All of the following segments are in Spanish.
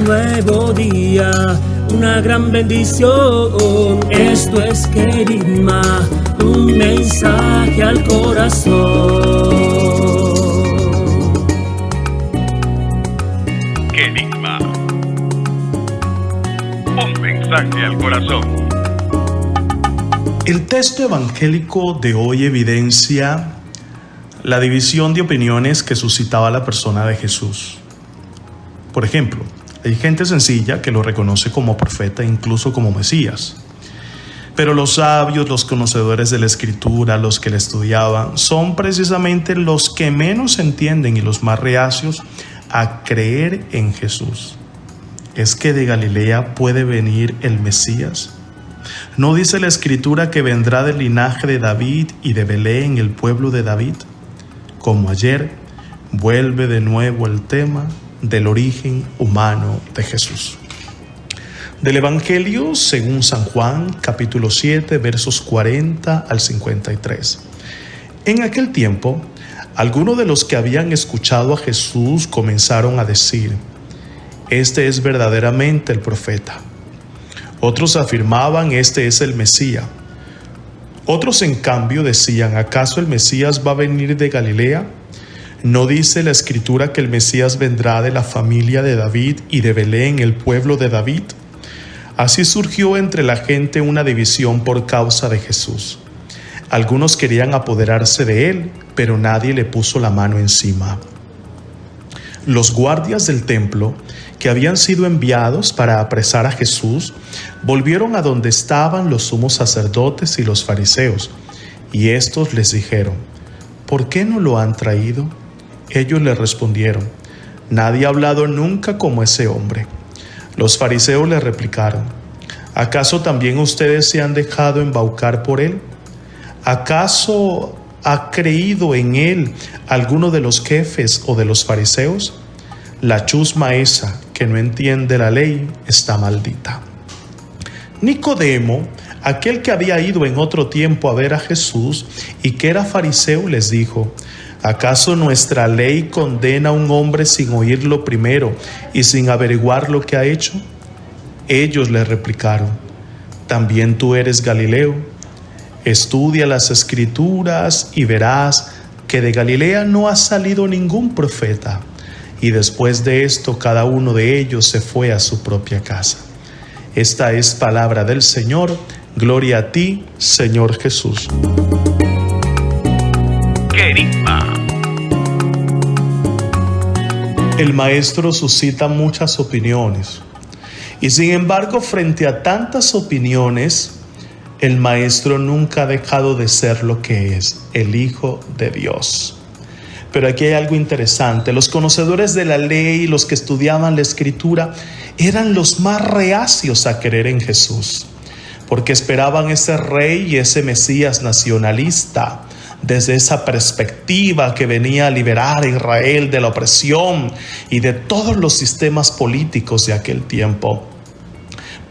un nuevo día, una gran bendición. Esto es Querigma, un mensaje al corazón. Querigma, un mensaje al corazón. El texto evangélico de hoy evidencia la división de opiniones que suscitaba la persona de Jesús. Por ejemplo, hay gente sencilla que lo reconoce como profeta e incluso como Mesías. Pero los sabios, los conocedores de la Escritura, los que la estudiaban, son precisamente los que menos entienden y los más reacios a creer en Jesús. ¿Es que de Galilea puede venir el Mesías? ¿No dice la Escritura que vendrá del linaje de David y de Belén, el pueblo de David? Como ayer, vuelve de nuevo el tema del origen humano de Jesús. Del Evangelio según San Juan, capítulo 7, versos 40 al 53. En aquel tiempo, algunos de los que habían escuchado a Jesús comenzaron a decir: «Este es verdaderamente el profeta». Otros afirmaban: «Este es el Mesías». Otros, en cambio, decían: ¿acaso el Mesías va a venir de Galilea? ¿No dice la Escritura que el Mesías vendrá de la familia de David y de Belén, el pueblo de David? Así surgió entre la gente una división por causa de Jesús. Algunos querían apoderarse de él, pero nadie le puso la mano encima. Los guardias del templo, que habían sido enviados para apresar a Jesús, volvieron a donde estaban los sumos sacerdotes y los fariseos, y estos les dijeron: ¿por qué no lo han traído? Ellos le respondieron: nadie ha hablado nunca como ese hombre. Los fariseos le replicaron: ¿acaso también ustedes se han dejado embaucar por él? ¿Acaso ha creído en él alguno de los jefes o de los fariseos? La chusma esa que no entiende la ley está maldita. Nicodemo, aquel que había ido en otro tiempo a ver a Jesús y que era fariseo, les dijo: ¿acaso nuestra ley condena a un hombre sin oírlo primero y sin averiguar lo que ha hecho? Ellos le replicaron: ¿también tú eres Galileo? Estudia las Escrituras y verás que de Galilea no ha salido ningún profeta. Y después de esto, cada uno de ellos se fue a su propia casa. Esta es palabra del Señor. Gloria a ti, Señor Jesús. Querigma. El Maestro suscita muchas opiniones. Y sin embargo, frente a tantas opiniones, el Maestro nunca ha dejado de ser lo que es, el Hijo de Dios. Pero aquí hay algo interesante. Los conocedores de la ley, los que estudiaban la Escritura, eran los más reacios a creer en Jesús, porque esperaban ese rey y ese Mesías nacionalista, desde esa perspectiva que venía a liberar a Israel de la opresión y de todos los sistemas políticos de aquel tiempo.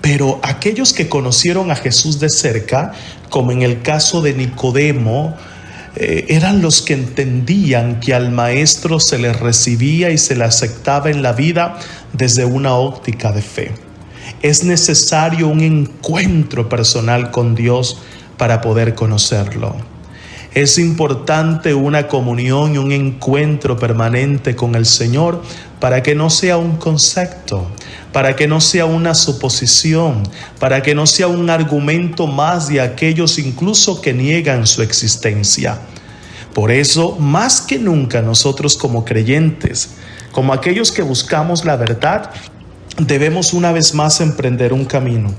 Pero aquellos que conocieron a Jesús de cerca, como en el caso de Nicodemo, eran los que entendían que al Maestro se le recibía y se le aceptaba en la vida desde una óptica de fe. Es necesario un encuentro personal con Dios para poder conocerlo. Es importante una comunión y un encuentro permanente con el Señor para que no sea un concepto, para que no sea una suposición, para que no sea un argumento más de aquellos incluso que niegan su existencia. Por eso, más que nunca nosotros como creyentes, como aquellos que buscamos la verdad, debemos una vez más emprender un camino.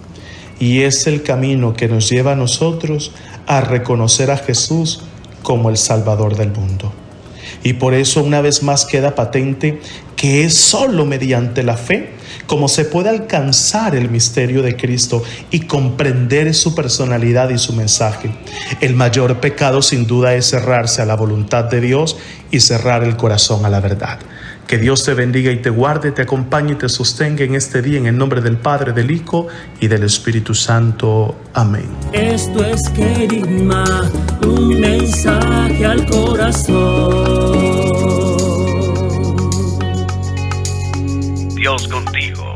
Y es el camino que nos lleva a nosotros a reconocer a Jesús como el Salvador del mundo. Y por eso una vez más queda patente que es solo mediante la fe como se puede alcanzar el misterio de Cristo y comprender su personalidad y su mensaje. El mayor pecado sin duda es cerrarse a la voluntad de Dios y cerrar el corazón a la verdad. Que Dios te bendiga y te guarde, te acompañe y te sostenga en este día, en el nombre del Padre, del Hijo y del Espíritu Santo. Amén. Esto es Querigma, un mensaje al corazón. Dios contigo.